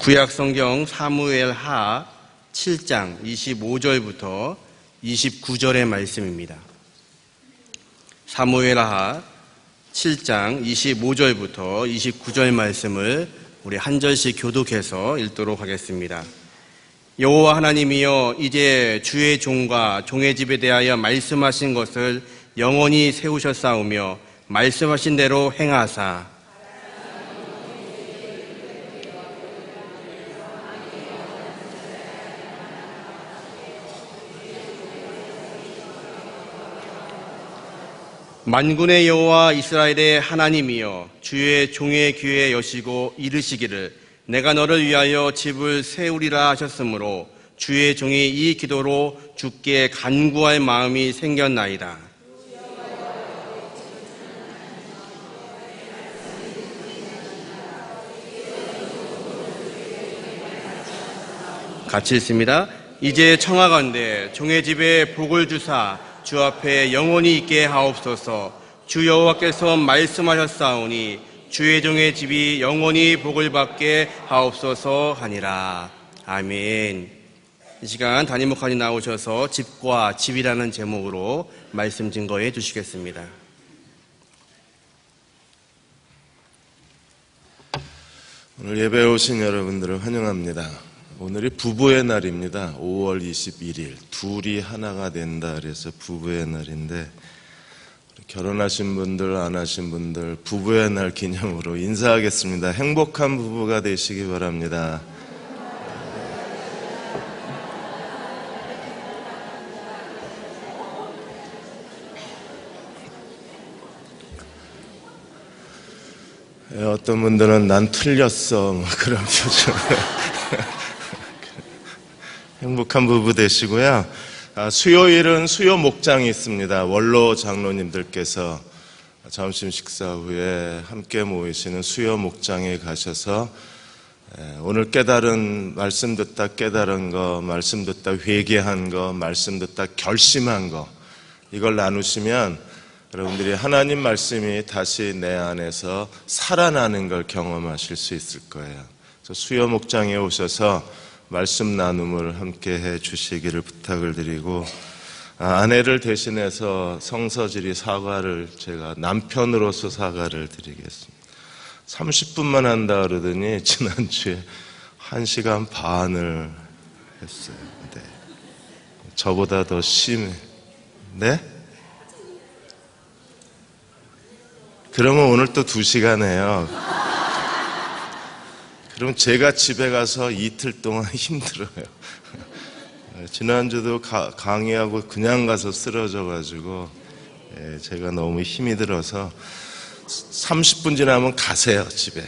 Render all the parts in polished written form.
구약성경 사무엘하 7장 25절부터 29절의 말씀입니다. 사무엘하 7장 25절부터 29절 말씀을 우리 한 절씩 교독해서 읽도록 하겠습니다. 여호와 하나님이여, 이제 주의 종과 종의 집에 대하여 말씀하신 것을 영원히 세우셨사오며 말씀하신 대로 행하사 만군의 여호와 이스라엘의 하나님이여, 주의 종의 귀에 여시고 이르시기를 내가 너를 위하여 집을 세우리라 하셨으므로 주의 종이 이 기도로 주께 간구할 마음이 생겼나이다. 같이 읽습니다. 이제 청하건대 종의 집에 복을 주사 주 앞에 영원히 있게 하옵소서. 주 여호와께서 말씀하셨사오니 주의 종의 집이 영원히 복을 받게 하옵소서 하니라. 아멘. 이 시간 담임 목사님 나오셔서 집과 집이라는 제목으로 말씀 증거해 주시겠습니다. 오늘 예배에 오신 여러분들을 환영합니다. 오늘이 부부의 날입니다. 5월 21일 둘이 하나가 된다 그래서 부부의 날인데, 결혼하신 분들 안 하신 분들 부부의 날 기념으로 인사하겠습니다. 행복한 부부가 되시기 바랍니다. 어떤 분들은 난 틀렸어 그런 표정. 행복한 부부 되시고요. 수요일은 수요 목장이 있습니다. 원로 장로님들께서 점심 식사 후에 함께 모이시는 수요 목장에 가셔서 오늘 깨달은, 말씀 듣다 깨달은 거, 말씀 듣다 회개한 거, 말씀 듣다 결심한 거, 이걸 나누시면 여러분들이 하나님 말씀이 다시 내 안에서 살아나는 걸 경험하실 수 있을 거예요. 그래서 수요 목장에 오셔서 말씀 나눔을 함께 해 주시기를 부탁을 드리고, 아내를 대신해서 성서질이 사과를, 제가 남편으로서 사과를 드리겠습니다. 30분만 한다 그러더니 지난주에 1시간 반을 했어요. 네. 저보다 더 심해. 네? 그러면 오늘 또 2시간 해요. 그럼 제가 집에 가서 이틀 동안 힘들어요. 지난주도 강의하고 그냥 가서 쓰러져가지고 제가 너무 힘이 들어서 30분 지나면 가세요, 집에.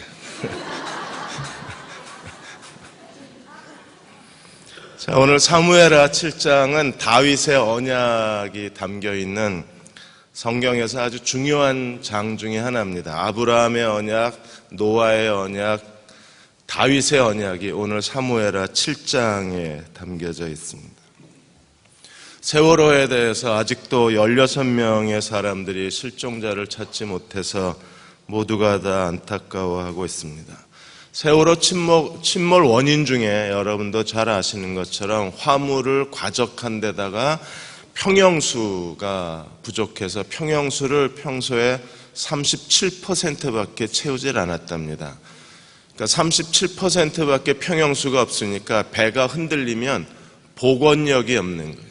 자, 오늘 사무엘하 7장은 다윗의 언약이 담겨있는 성경에서 아주 중요한 장 중에 하나입니다. 아브라함의 언약, 노아의 언약, 다윗의 언약이 오늘 사무엘하 7장에 담겨져 있습니다. 세월호에 대해서 아직도 16명의 사람들이 실종자를 찾지 못해서 모두가 다 안타까워하고 있습니다. 세월호 침몰 원인 중에 여러분도 잘 아시는 것처럼 화물을 과적한 데다가 평형수가 부족해서 평형수를 평소에 37%밖에 채우질 않았답니다. 그러니까 37%밖에 평형수가 없으니까 배가 흔들리면 복원력이 없는 거예요.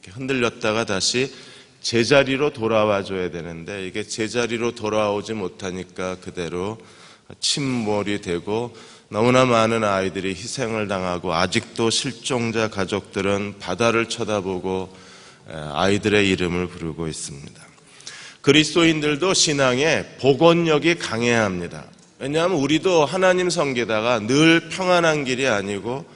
이렇게 흔들렸다가 다시 제자리로 돌아와 줘야 되는데 이게 제자리로 돌아오지 못하니까 그대로 침몰이 되고 너무나 많은 아이들이 희생을 당하고, 아직도 실종자 가족들은 바다를 쳐다보고 아이들의 이름을 부르고 있습니다. 그리스도인들도 신앙에 복원력이 강해야 합니다. 왜냐하면 우리도 하나님 섬기다가 늘 평안한 길이 아니고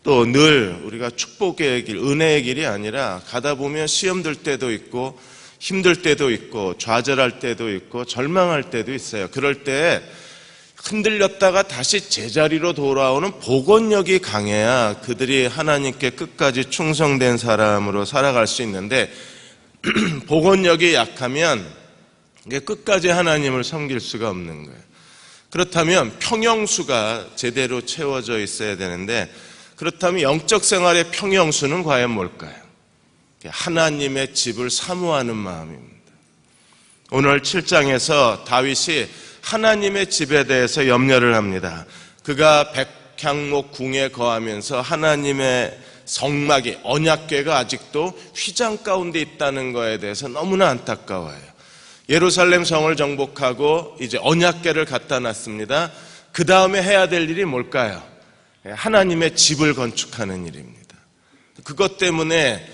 또 늘 우리가 축복의 길, 은혜의 길이 아니라 가다 보면 시험 들 때도 있고 힘들 때도 있고 좌절할 때도 있고 절망할 때도 있어요. 그럴 때 흔들렸다가 다시 제자리로 돌아오는 복원력이 강해야 그들이 하나님께 끝까지 충성된 사람으로 살아갈 수 있는데, 복원력이 약하면 끝까지 하나님을 섬길 수가 없는 거예요. 그렇다면 평형수가 제대로 채워져 있어야 되는데, 그렇다면 영적 생활의 평형수는 과연 뭘까요? 하나님의 집을 사모하는 마음입니다. 오늘 7장에서 다윗이 하나님의 집에 대해서 염려를 합니다. 그가 백향목 궁에 거하면서 하나님의 성막이, 언약궤가 아직도 휘장 가운데 있다는 것에 대해서 너무나 안타까워요. 예루살렘 성을 정복하고 이제 언약궤를 갖다 놨습니다. 그 다음에 해야 될 일이 뭘까요? 하나님의 집을 건축하는 일입니다. 그것 때문에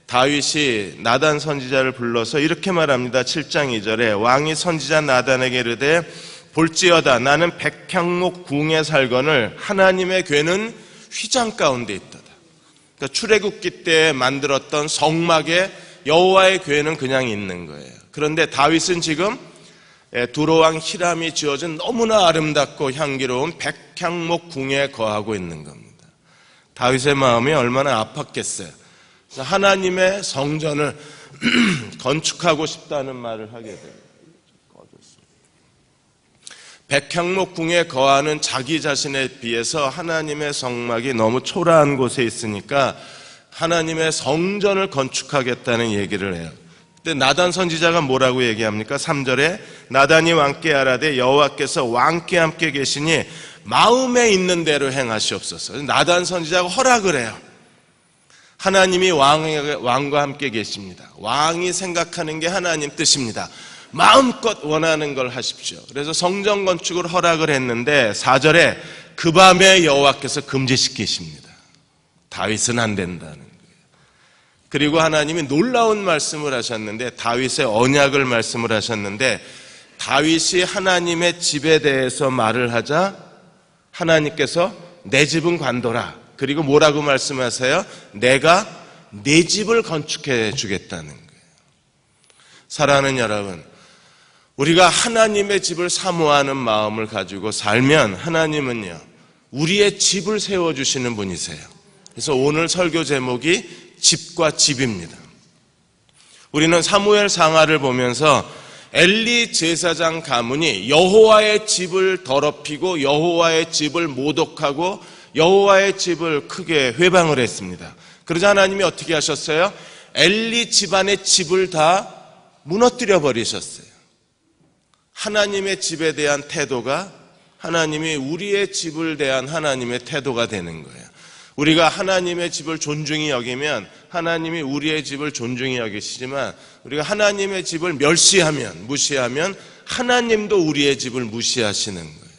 다윗이 나단 선지자를 불러서 이렇게 말합니다. 7장 2절에 왕이 선지자 나단에게 이르되 볼지어다 나는 백향목 궁에 살거늘 하나님의 궤는 휘장 가운데 있도다. 그러니까 출애굽기 때 만들었던 성막에 여호와의 궤는 그냥 있는 거예요. 그런데 다윗은 지금 두로왕 히람이 지어준 너무나 아름답고 향기로운 백향목 궁에 거하고 있는 겁니다. 다윗의 마음이 얼마나 아팠겠어요. 하나님의 성전을 건축하고 싶다는 말을 하게 됩니다. 백향목 궁에 거하는 자기 자신에 비해서 하나님의 성막이 너무 초라한 곳에 있으니까 하나님의 성전을 건축하겠다는 얘기를 해요. 근데 나단 선지자가 뭐라고 얘기합니까? 3절에 나단이 왕께 아라되 여호와께서 왕께 함께 계시니 마음에 있는 대로 행하시옵소서. 나단 선지자가 허락을 해요. 하나님이 왕과 함께 계십니다. 왕이 생각하는 게 하나님 뜻입니다. 마음껏 원하는 걸 하십시오. 그래서 성전 건축을 허락을 했는데 4절에 그 밤에 여호와께서 금지시키십니다. 다윗은 안 된다는 거예요. 그리고 하나님이 놀라운 말씀을 하셨는데, 다윗의 언약을 말씀을 하셨는데, 다윗이 하나님의 집에 대해서 말을 하자 하나님께서 내 집은 관둬라. 그리고 뭐라고 말씀하세요? 내가 내 집을 건축해 주겠다는 거예요. 사랑하는 여러분, 우리가 하나님의 집을 사모하는 마음을 가지고 살면 하나님은요, 우리의 집을 세워주시는 분이세요. 그래서 오늘 설교 제목이 집과 집입니다. 우리는 사무엘 상하를 보면서 엘리 제사장 가문이 여호와의 집을 더럽히고 여호와의 집을 모독하고 여호와의 집을 크게 회방을 했습니다. 그러자 하나님이 어떻게 하셨어요? 엘리 집안의 집을 다 무너뜨려 버리셨어요. 하나님의 집에 대한 태도가 하나님이 우리의 집을 대한 하나님의 태도가 되는 거예요. 우리가 하나님의 집을 존중히 여기면 하나님이 우리의 집을 존중히 여기시지만, 우리가 하나님의 집을 멸시하면, 무시하면 하나님도 우리의 집을 무시하시는 거예요.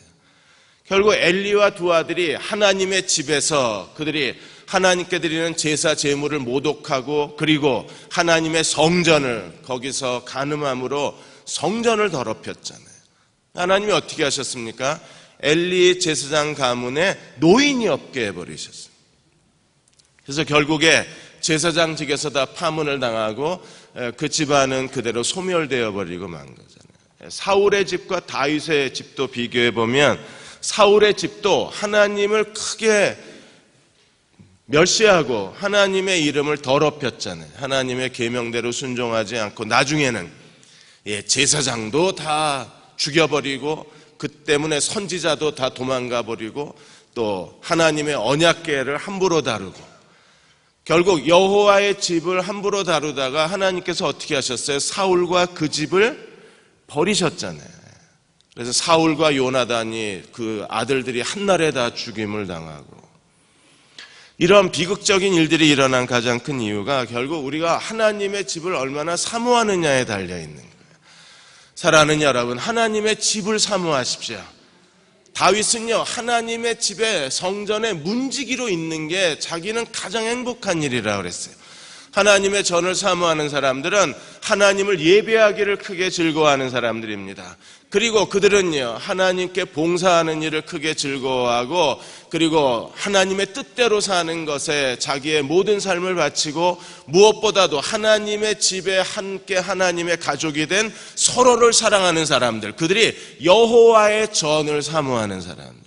결국 엘리와 두 아들이 하나님의 집에서 그들이 하나님께 드리는 제사 제물을 모독하고, 그리고 하나님의 성전을 거기서 간음함으로 성전을 더럽혔잖아요. 하나님이 어떻게 하셨습니까? 엘리 제사장 가문에 노인이 없게 해버리셨어요. 그래서 결국에 제사장직에서 다 파문을 당하고 그 집안은 그대로 소멸되어 버리고 만 거잖아요. 사울의 집과 다윗의 집도 비교해 보면 사울의 집도 하나님을 크게 멸시하고 하나님의 이름을 더럽혔잖아요. 하나님의 계명대로 순종하지 않고 나중에는 제사장도 다 죽여버리고 그 때문에 선지자도 다 도망가 버리고 또 하나님의 언약궤를 함부로 다루고, 결국 여호와의 집을 함부로 다루다가 하나님께서 어떻게 하셨어요? 사울과 그 집을 버리셨잖아요. 그래서 사울과 요나단이 그 아들들이 한날에 다 죽임을 당하고, 이런 비극적인 일들이 일어난 가장 큰 이유가 결국 우리가 하나님의 집을 얼마나 사모하느냐에 달려있는 거예요. 사랑하는 여러분, 하나님의 집을 사모하십시오. 다윗은요, 하나님의 집에 성전에 문지기로 있는 게 자기는 가장 행복한 일이라고 그랬어요. 하나님의 전을 사모하는 사람들은 하나님을 예배하기를 크게 즐거워하는 사람들입니다. 그리고 그들은요, 하나님께 봉사하는 일을 크게 즐거워하고, 그리고 하나님의 뜻대로 사는 것에 자기의 모든 삶을 바치고, 무엇보다도 하나님의 집에 함께 하나님의 가족이 된 서로를 사랑하는 사람들, 그들이 여호와의 전을 사모하는 사람들.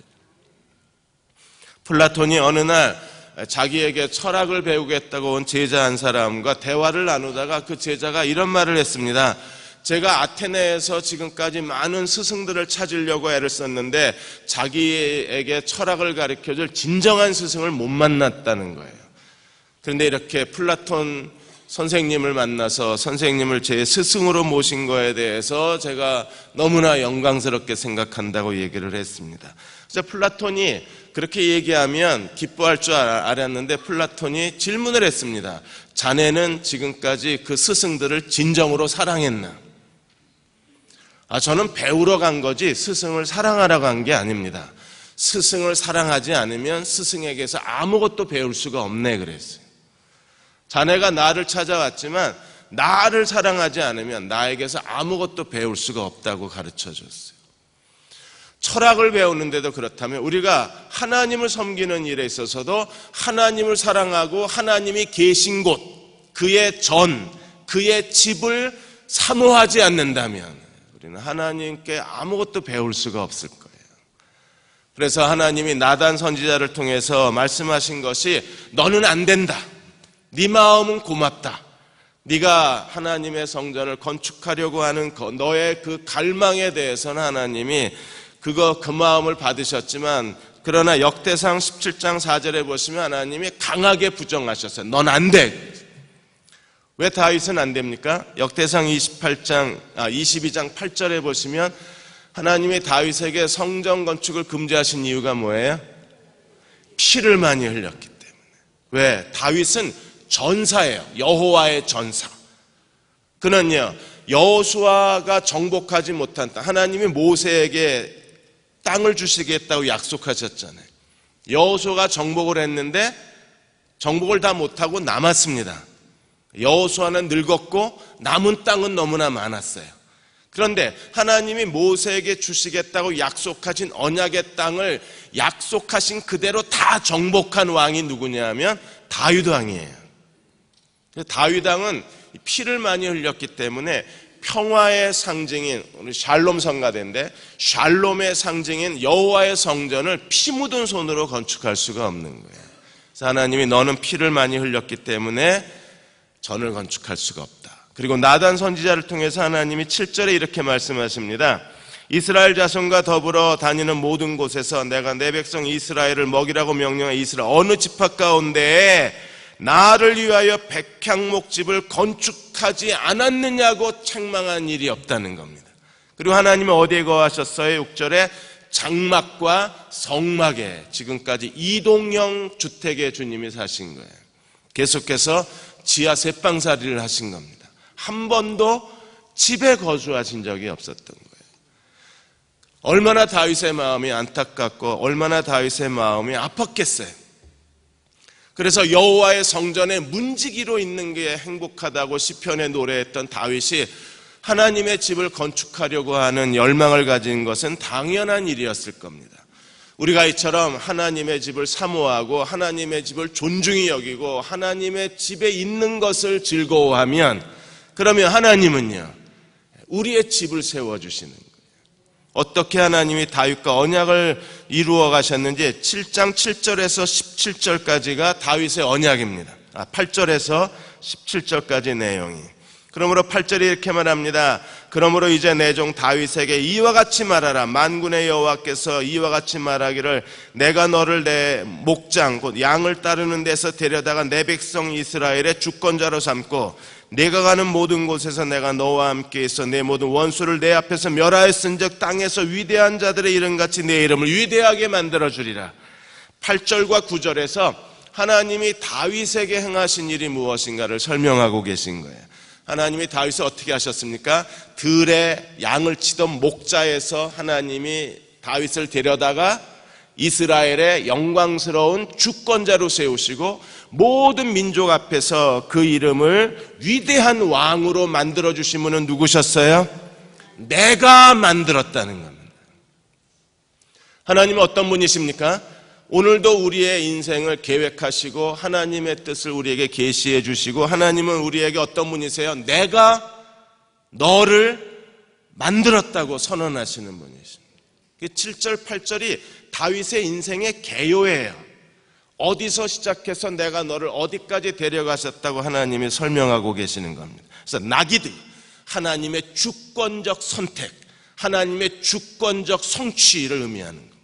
플라톤이 어느 날 자기에게 철학을 배우겠다고 온 제자 한 사람과 대화를 나누다가 그 제자가 이런 말을 했습니다. 제가 아테네에서 지금까지 많은 스승들을 찾으려고 애를 썼는데 자기에게 철학을 가르쳐줄 진정한 스승을 못 만났다는 거예요. 그런데 이렇게 플라톤 선생님을 만나서 선생님을 제 스승으로 모신 거에 대해서 제가 너무나 영광스럽게 생각한다고 얘기를 했습니다. 그래서 플라톤이 그렇게 얘기하면 기뻐할 줄 알았는데 플라톤이 질문을 했습니다. 자네는 지금까지 그 스승들을 진정으로 사랑했나? 저는 배우러 간 거지 스승을 사랑하러 간 게 아닙니다. 스승을 사랑하지 않으면 스승에게서 아무것도 배울 수가 없네 그랬어요. 자네가 나를 찾아왔지만 나를 사랑하지 않으면 나에게서 아무것도 배울 수가 없다고 가르쳐줬어요. 철학을 배우는데도 그렇다면 우리가 하나님을 섬기는 일에 있어서도 하나님을 사랑하고 하나님이 계신 곳, 그의 전, 그의 집을 사모하지 않는다면 우리는 하나님께 아무것도 배울 수가 없을 거예요. 그래서 하나님이 나단 선지자를 통해서 말씀하신 것이 너는 안 된다. 네 마음은 고맙다. 네가 하나님의 성전을 건축하려고 하는 너의 그 갈망에 대해서는 하나님이 그 마음을 받으셨지만 그러나 역대상 17장 4절에 보시면 하나님이 강하게 부정하셨어요. 넌 안 돼. 왜 다윗은 안 됩니까? 역대상 22장 8절에 보시면 하나님이 다윗에게 성전 건축을 금지하신 이유가 뭐예요? 피를 많이 흘렸기 때문에. 왜? 다윗은 전사예요. 여호와의 전사. 그는요 여호수아가 정복하지 못한 땅, 하나님이 모세에게 땅을 주시겠다고 약속하셨잖아요. 여호수아가 정복을 했는데 정복을 다 못하고 남았습니다. 여호수아는 늙었고 남은 땅은 너무나 많았어요. 그런데 하나님이 모세에게 주시겠다고 약속하신 언약의 땅을 약속하신 그대로 다 정복한 왕이 누구냐 하면 다윗 왕이에요. 다윗 왕은 피를 많이 흘렸기 때문에 평화의 상징인 우리 샬롬 성가대인데 샬롬의 상징인 여호와의 성전을 피 묻은 손으로 건축할 수가 없는 거예요. 그래서 하나님이 너는 피를 많이 흘렸기 때문에 전을 건축할 수가 없다. 그리고 나단 선지자를 통해서 하나님이 7절에 이렇게 말씀하십니다. 이스라엘 자손과 더불어 다니는 모든 곳에서 내가 내 백성 이스라엘을 먹이라고 명령한 이스라엘 어느 지파 가운데에 나를 위하여 백향목집을 건축하지 않았느냐고 책망한 일이 없다는 겁니다. 그리고 하나님은 어디에 거하셨어요? 6절에 장막과 성막에 지금까지 이동형 주택에 주님이 사신 거예요. 계속해서 지하 셋방살이를 하신 겁니다. 한 번도 집에 거주하신 적이 없었던 거예요. 얼마나 다윗의 마음이 안타깝고 얼마나 다윗의 마음이 아팠겠어요. 그래서 여호와의 성전에 문지기로 있는 게 행복하다고 시편에 노래했던 다윗이 하나님의 집을 건축하려고 하는 열망을 가진 것은 당연한 일이었을 겁니다. 우리가 이처럼 하나님의 집을 사모하고 하나님의 집을 존중히 여기고 하나님의 집에 있는 것을 즐거워하면 그러면 하나님은요 우리의 집을 세워주시는 거예요. 어떻게 하나님이 다윗과 언약을 이루어 가셨는지 7장 7절에서 17절까지가 다윗의 언약입니다. 8절에서 17절까지 내용이. 그러므로 8절이 이렇게 말합니다. 그러므로 이제 내 종 다윗에게 이와 같이 말하라. 만군의 여호와께서 이와 같이 말하기를 내가 너를 내 목장 곧 양을 따르는 데서 데려다가 내 백성 이스라엘의 주권자로 삼고 내가 가는 모든 곳에서 내가 너와 함께 있어 내 모든 원수를 내 앞에서 멸하였은즉 땅에서 위대한 자들의 이름같이 내 이름을 위대하게 만들어주리라. 8절과 9절에서 하나님이 다윗에게 행하신 일이 무엇인가를 설명하고 계신 거예요. 하나님이 다윗을 어떻게 하셨습니까? 들에 양을 치던 목자에서 하나님이 다윗을 데려다가 이스라엘의 영광스러운 주권자로 세우시고 모든 민족 앞에서 그 이름을 위대한 왕으로 만들어주신 분은 누구셨어요? 내가 만들었다는 겁니다. 하나님은 어떤 분이십니까? 오늘도 우리의 인생을 계획하시고 하나님의 뜻을 우리에게 계시해 주시고 하나님은 우리에게 어떤 분이세요? 내가 너를 만들었다고 선언하시는 분이십니다. 7절 8절이 다윗의 인생의 개요예요. 어디서 시작해서 내가 너를 어디까지 데려가셨다고 하나님이 설명하고 계시는 겁니다. 그래서 나기드, 하나님의 주권적 선택, 하나님의 주권적 성취를 의미하는 겁니다.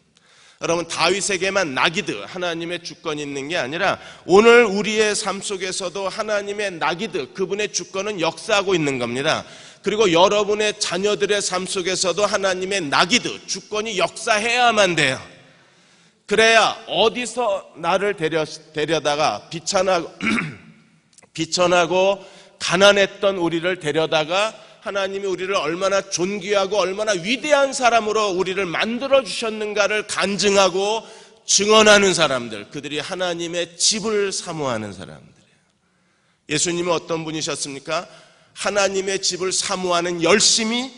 여러분, 다윗에게만 나기드, 하나님의 주권이 있는 게 아니라 오늘 우리의 삶 속에서도 하나님의 나기드, 그분의 주권은 역사하고 있는 겁니다. 그리고 여러분의 자녀들의 삶 속에서도 하나님의 나기드, 주권이 역사해야만 돼요. 그래야 어디서 나를 데려다가 비천하고 가난했던 우리를 데려다가 하나님이 우리를 얼마나 존귀하고 얼마나 위대한 사람으로 우리를 만들어 주셨는가를 간증하고 증언하는 사람들, 그들이 하나님의 집을 사모하는 사람들이에요. 예수님은 어떤 분이셨습니까? 하나님의 집을 사모하는 열심이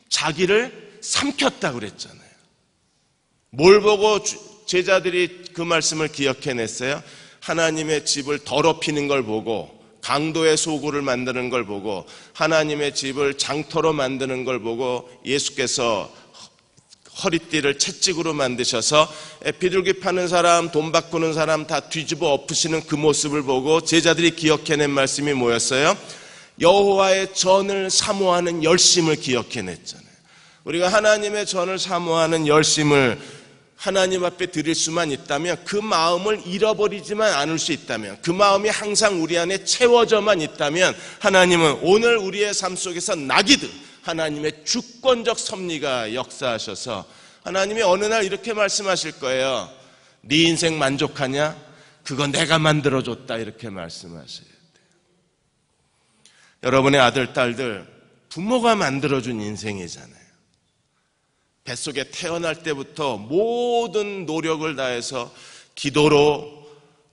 자기를 삼켰다고 그랬잖아요. 뭘 보고 제자들이 그 말씀을 기억해냈어요? 하나님의 집을 더럽히는 걸 보고, 강도의 소굴을 만드는 걸 보고, 하나님의 집을 장터로 만드는 걸 보고 예수께서 허리띠를 채찍으로 만드셔서 비둘기 파는 사람, 돈 바꾸는 사람 다 뒤집어 엎으시는 그 모습을 보고 제자들이 기억해낸 말씀이 뭐였어요? 여호와의 전을 사모하는 열심을 기억해냈잖아요. 우리가 하나님의 전을 사모하는 열심을 하나님 앞에 드릴 수만 있다면, 그 마음을 잃어버리지만 않을 수 있다면, 그 마음이 항상 우리 안에 채워져만 있다면, 하나님은 오늘 우리의 삶 속에서 나기드, 하나님의 주권적 섭리가 역사하셔서 하나님이 어느 날 이렇게 말씀하실 거예요. 네 인생 만족하냐? 그거 내가 만들어줬다, 이렇게 말씀하셔야 돼요. 여러분의 아들, 딸들 부모가 만들어준 인생이잖아요. 뱃속에 태어날 때부터 모든 노력을 다해서 기도로,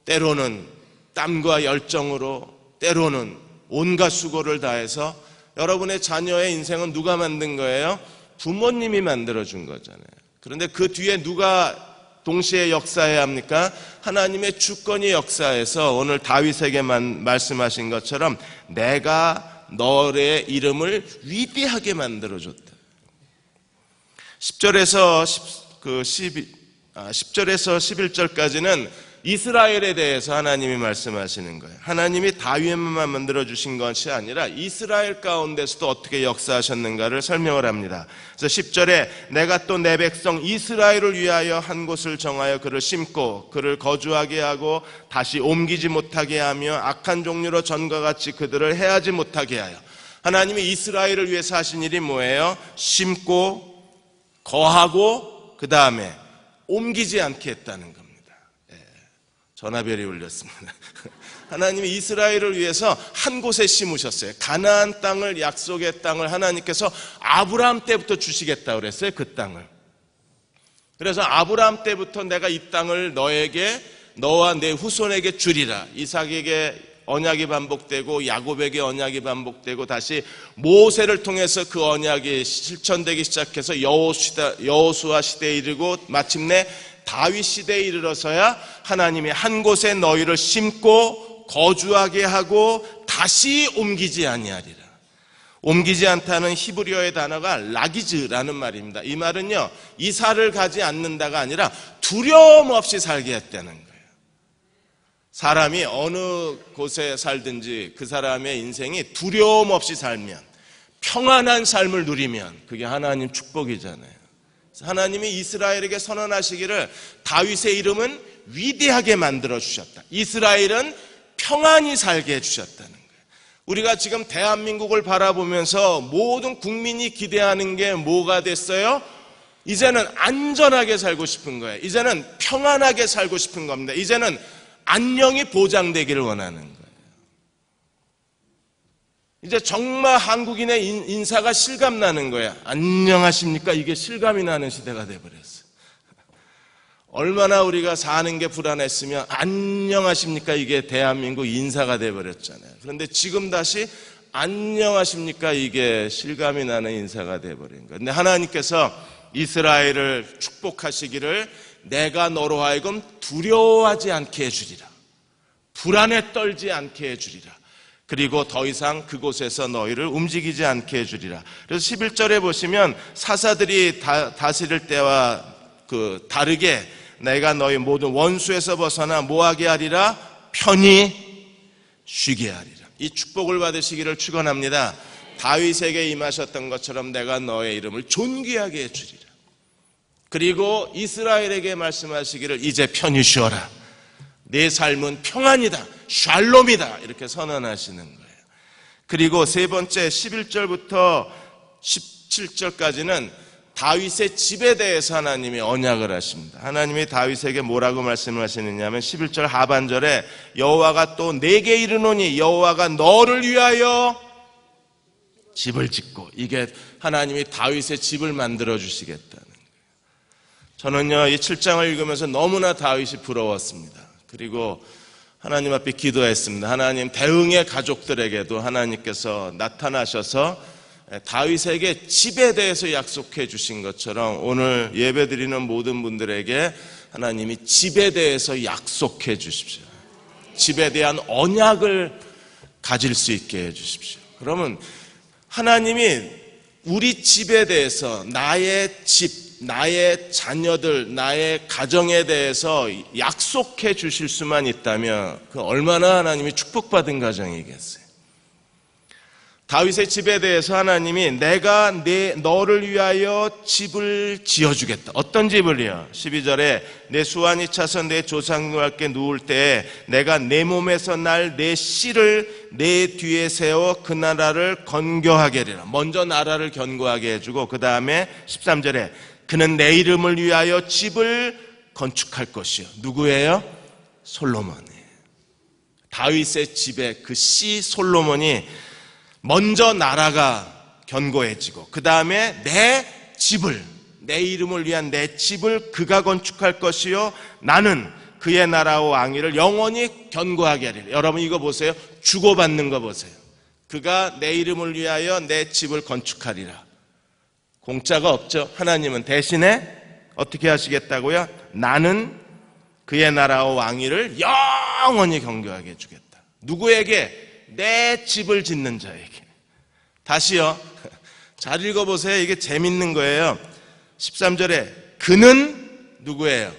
때로는 땀과 열정으로, 때로는 온갖 수고를 다해서 여러분의 자녀의 인생은 누가 만든 거예요? 부모님이 만들어준 거잖아요. 그런데 그 뒤에 누가 동시에 역사해야 합니까? 하나님의 주권이 역사해서 오늘 다윗에게만 말씀하신 것처럼 내가 너의 이름을 위대하게 만들어줬다. 10절에서 11절까지는 이스라엘에 대해서 하나님이 말씀하시는 거예요. 하나님이 다윗만 만들어주신 것이 아니라 이스라엘 가운데서도 어떻게 역사하셨는가를 설명을 합니다. 그래서 10절에 내가 또 내 백성 이스라엘을 위하여 한 곳을 정하여 그를 심고 그를 거주하게 하고 다시 옮기지 못하게 하며 악한 종류로 전과 같이 그들을 해하지 못하게 하여. 하나님이 이스라엘을 위해서 하신 일이 뭐예요? 심고 거하고 그 다음에 옮기지 않게 했다는 겁니다. 전화벨이 울렸습니다. 하나님이 이스라엘을 위해서 한 곳에 심으셨어요. 가나안 땅을, 약속의 땅을 하나님께서 아브라함 때부터 주시겠다고 그랬어요. 그 땅을. 그래서 아브라함 때부터 내가 이 땅을 너에게, 너와 내 후손에게 주리라. 이삭에게 언약이 반복되고 야곱에게 언약이 반복되고 다시 모세를 통해서 그 언약이 실천되기 시작해서 여호수아 시대에 이르고 마침내 다윗 시대에 이르러서야 하나님이 한 곳에 너희를 심고 거주하게 하고 다시 옮기지 아니하리라. 옮기지 않다는 히브리어의 단어가 라기즈라는 말입니다. 이 말은요, 이사를 가지 않는다가 아니라 두려움 없이 살게 했다는 거예요. 사람이 어느 곳에 살든지 그 사람의 인생이 두려움 없이 살면, 평안한 삶을 누리면 그게 하나님 축복이잖아요. 하나님이 이스라엘에게 선언하시기를 다윗의 이름은 위대하게 만들어 주셨다. 이스라엘은 평안히 살게 해주셨다는 거예요. 우리가 지금 대한민국을 바라보면서 모든 국민이 기대하는 게 뭐가 됐어요? 이제는 안전하게 살고 싶은 거예요. 이제는 평안하게 살고 싶은 겁니다. 이제는 안녕이 보장되기를 원하는 거예요. 이제 정말 한국인의 인사가 실감나는 거예요. 안녕하십니까? 이게 실감이 나는 시대가 돼버렸어요. 얼마나 우리가 사는 게 불안했으면 안녕하십니까? 이게 대한민국 인사가 돼버렸잖아요. 그런데 지금 다시 안녕하십니까? 이게 실감이 나는 인사가 돼버린 거예요. 근데 하나님께서 이스라엘을 축복하시기를 내가 너로 하여금 두려워하지 않게 해주리라. 불안에 떨지 않게 해주리라. 그리고 더 이상 그곳에서 너희를 움직이지 않게 해주리라. 그래서 11절에 보시면 사사들이 다스릴 때와 다르게 내가 너희 모든 원수에서 벗어나 뭐하게 하리라? 편히 쉬게 하리라. 이 축복을 받으시기를 축원합니다. 다윗에게 임하셨던 것처럼 내가 너의 이름을 존귀하게 해주리라. 그리고 이스라엘에게 말씀하시기를 이제 편히 쉬어라. 내 삶은 평안이다. 샬롬이다. 이렇게 선언하시는 거예요. 그리고 세 번째 11절부터 17절까지는 다윗의 집에 대해서 하나님이 언약을 하십니다. 하나님이 다윗에게 뭐라고 말씀하시느냐 하면 11절 하반절에 여호와가 또 내게 이르노니 여호와가 너를 위하여 집을 짓고, 이게 하나님이 다윗의 집을 만들어 주시겠다는 거예요. 저는요 이 7장을 읽으면서 너무나 다윗이 부러웠습니다. 그리고 하나님 앞에 기도했습니다. 하나님, 대응의 가족들에게도 하나님께서 나타나셔서 다윗에게 집에 대해서 약속해 주신 것처럼 오늘 예배드리는 모든 분들에게 하나님이 집에 대해서 약속해 주십시오. 집에 대한 언약을 가질 수 있게 해 주십시오. 그러면 하나님이 우리 집에 대해서, 나의 집, 나의 자녀들, 나의 가정에 대해서 약속해 주실 수만 있다면 그 얼마나 하나님이 축복받은 가정이겠어요. 다윗의 집에 대해서 하나님이 내가 너를 위하여 집을 지어주겠다. 어떤 집을요? 12절에 내 수완이 차서 내 조상과 함께 누울 때에 내가 내 몸에서 날 내 씨를 내 뒤에 세워 그 나라를 건교하게 하리라. 먼저 나라를 견고하게 해주고 그 다음에 13절에 그는 내 이름을 위하여 집을 건축할 것이요. 누구예요? 솔로몬이에요. 다윗의 집에 그 씨 솔로몬이 먼저 나라가 견고해지고 그 다음에 내 집을, 내 이름을 위한 내 집을 그가 건축할 것이요 나는 그의 나라와 왕위를 영원히 견고하게 하리라. 여러분 이거 보세요. 주고받는 거 보세요. 그가 내 이름을 위하여 내 집을 건축하리라. 공짜가 없죠. 하나님은 대신에 어떻게 하시겠다고요? 나는 그의 나라와 왕위를 영원히 견고하게 해주겠다. 누구에게? 내 집을 짓는 자에게. 다시요. 잘 읽어보세요. 이게 재밌는 거예요. 13절에 그는 누구예요?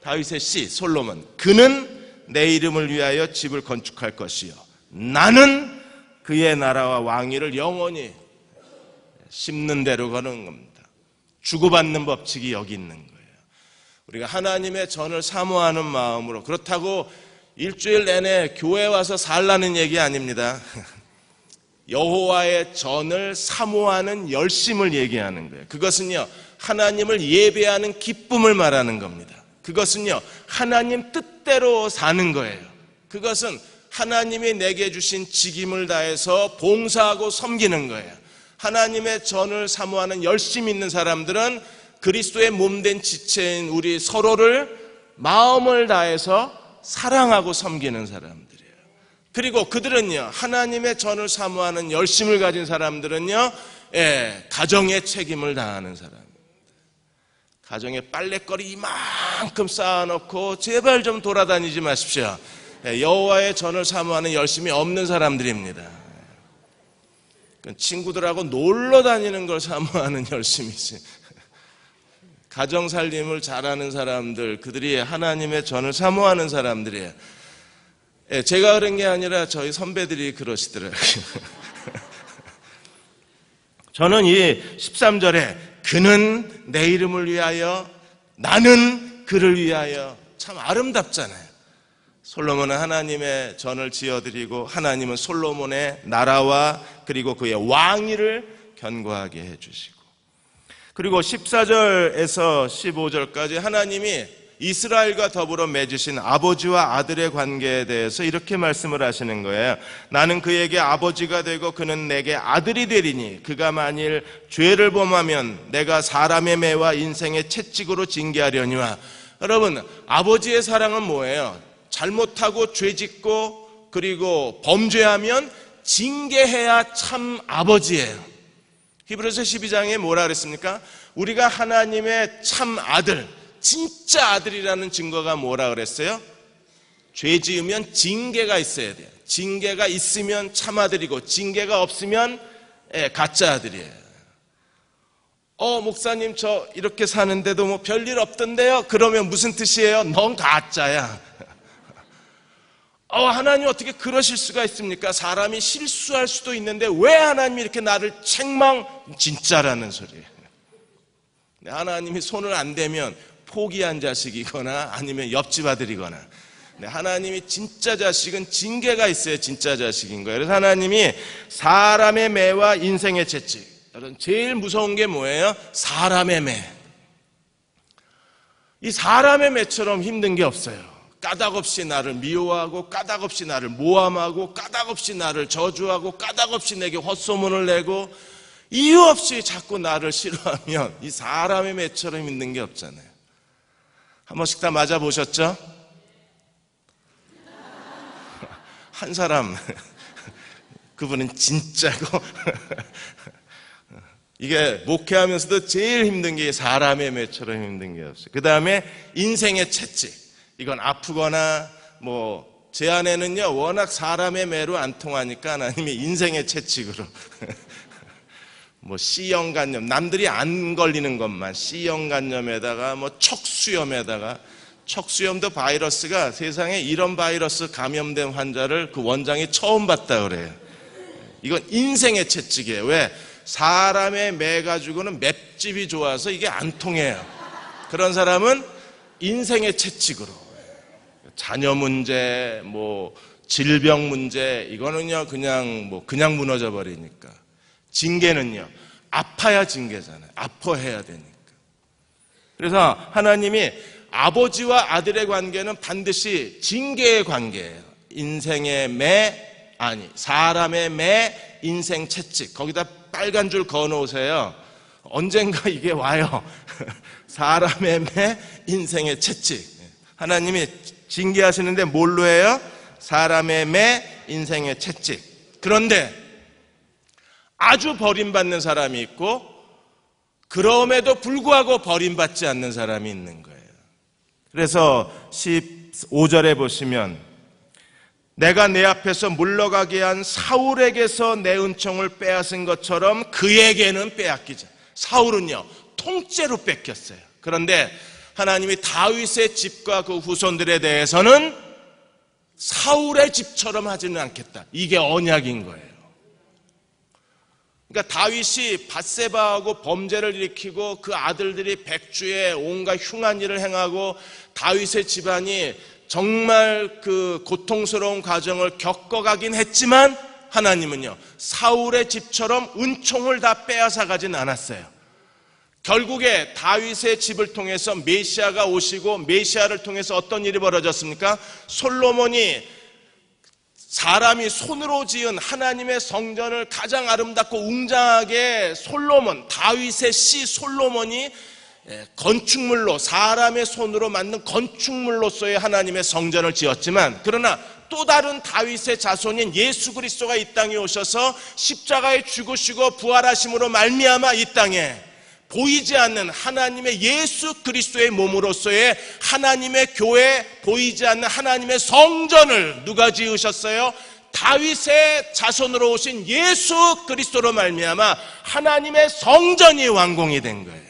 다윗의 씨 솔로몬. 그는 내 이름을 위하여 집을 건축할 것이요 나는 그의 나라와 왕위를 영원히, 심는 대로 거는 겁니다. 주고받는 법칙이 여기 있는 거예요. 우리가 하나님의 전을 사모하는 마음으로, 그렇다고 일주일 내내 교회 와서 살라는 얘기 아닙니다. 여호와의 전을 사모하는 열심을 얘기하는 거예요. 그것은요 하나님을 예배하는 기쁨을 말하는 겁니다. 그것은요 하나님 뜻대로 사는 거예요. 그것은 하나님이 내게 주신 직임을 다해서 봉사하고 섬기는 거예요. 하나님의 전을 사모하는 열심 있는 사람들은 그리스도의 몸된 지체인 우리 서로를 마음을 다해서 사랑하고 섬기는 사람들이에요. 그리고 그들은요 하나님의 전을 사모하는 열심을 가진 사람들은요 가정의 책임을 다하는 사람입니다. 가정에 빨래거리 이만큼 쌓아놓고 제발 좀 돌아다니지 마십시오. 여호와의 전을 사모하는 열심이 없는 사람들입니다. 친구들하고 놀러 다니는 걸 사모하는 열심이지. 가정 살림을 잘하는 사람들, 그들이 하나님의 전을 사모하는 사람들이에요. 제가 그런 게 아니라 저희 선배들이 그러시더라고요. 저는 이 13절에 그는 내 이름을 위하여 나는 그를 위하여, 참 아름답잖아요. 솔로몬은 하나님의 전을 지어드리고 하나님은 솔로몬의 나라와 그리고 그의 왕위를 견고하게 해주시고, 그리고 14절에서 15절까지 하나님이 이스라엘과 더불어 맺으신 아버지와 아들의 관계에 대해서 이렇게 말씀을 하시는 거예요. 나는 그에게 아버지가 되고 그는 내게 아들이 되리니 그가 만일 죄를 범하면 내가 사람의 매와 인생의 채찍으로 징계하려니와. 여러분, 아버지의 사랑은 뭐예요? 잘못하고 죄짓고 그리고 범죄하면 징계해야 참 아버지예요. 히브리서 12장에 뭐라 그랬습니까? 우리가 하나님의 참 아들, 진짜 아들이라는 증거가 뭐라 그랬어요? 죄 지으면 징계가 있어야 돼요. 징계가 있으면 참 아들이고 징계가 없으면 가짜 아들이에요. 목사님 저 이렇게 사는데도 뭐 별일 없던데요? 그러면 무슨 뜻이에요? 넌 가짜야. 하나님 어떻게 그러실 수가 있습니까? 사람이 실수할 수도 있는데 왜 하나님이 이렇게 나를 진짜라는 소리예요. 하나님이 손을 안 대면 포기한 자식이거나 아니면 옆집 아들이거나, 하나님이 진짜 자식은 징계가 있어야 진짜 자식인 거예요. 그래서 하나님이 사람의 매와 인생의 채찍, 여러분 제일 무서운 게 뭐예요? 사람의 매. 이 사람의 매처럼 힘든 게 없어요. 까닭없이 나를 미워하고 까닭없이 나를 모함하고 까닭없이 나를 저주하고 까닭없이 내게 헛소문을 내고 이유 없이 자꾸 나를 싫어하면 이 사람의 매처럼 힘든 게 없잖아요. 한 번씩 다 맞아보셨죠? 한 사람, 그분은 진짜고 이게 목회하면서도 제일 힘든 게 사람의 매처럼 힘든 게 없어요. 그 다음에 인생의 채찍. 이건 아프거나 제 아내는요 워낙 사람의 매로 안 통하니까 하나님이 인생의 채찍으로 C형 간염, 남들이 안 걸리는 것만 C형 간염에다가 척수염에다가, 척수염도 바이러스가 세상에 이런 바이러스 감염된 환자를 그 원장이 처음 봤다 그래요. 이건 인생의 채찍이에요. 왜? 사람의 매 가지고는 맷집이 좋아서 이게 안 통해요. 그런 사람은 인생의 채찍으로 자녀 문제, 질병 문제, 이거는요 그냥 무너져 버리니까. 징계는요 아파야 징계잖아요. 아파해야 되니까. 그래서 하나님이 아버지와 아들의 관계는 반드시 징계의 관계예요. 인생의 매, 사람의 매, 인생 채찍. 거기다 빨간 줄 그어놓으세요. 언젠가 이게 와요. 사람의 매, 인생의 채찍. 하나님이 징계하시는데 뭘로 해요? 사람의 매, 인생의 채찍. 그런데 아주 버림받는 사람이 있고 그럼에도 불구하고 버림받지 않는 사람이 있는 거예요. 그래서 15절에 보시면 내가 내 앞에서 물러가게 한 사울에게서 내 은총을 빼앗은 것처럼 그에게는 빼앗기자. 사울은요 통째로 뺏겼어요. 그런데 하나님이 다윗의 집과 그 후손들에 대해서는 사울의 집처럼 하지는 않겠다. 이게 언약인 거예요. 그러니까 다윗이 밧세바하고 범죄를 일으키고 그 아들들이 백주에 온갖 흉한 일을 행하고 다윗의 집안이 정말 그 고통스러운 과정을 겪어가긴 했지만 하나님은요 사울의 집처럼 은총을 다 빼앗아 가진 않았어요. 결국에 다윗의 집을 통해서 메시아가 오시고 메시아를 통해서 어떤 일이 벌어졌습니까? 솔로몬이 사람이 손으로 지은 하나님의 성전을 가장 아름답고 웅장하게 다윗의 씨 솔로몬이 건축물로, 사람의 손으로 만든 건축물로서의 하나님의 성전을 지었지만, 그러나 또 다른 다윗의 자손인 예수 그리스도가 이 땅에 오셔서 십자가에 죽으시고 부활하심으로 말미암아 이 땅에 보이지 않는 하나님의 예수 그리스도의 몸으로서의 하나님의 교회, 보이지 않는 하나님의 성전을 누가 지으셨어요? 다윗의 자손으로 오신 예수 그리스도로 말미암아 하나님의 성전이 완공이 된 거예요.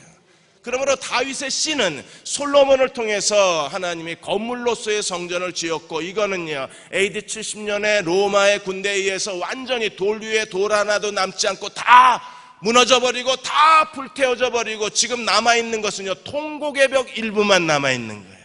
그러므로 다윗의 씨는 솔로몬을 통해서 하나님이 건물로서의 성전을 지었고, 이거는요 AD 70년에 로마의 군대에 의해서 완전히 돌 위에 돌 하나도 남지 않고 다 무너져버리고 다 불태워져 버리고 지금 남아있는 것은요 통곡의 벽 일부만 남아있는 거예요.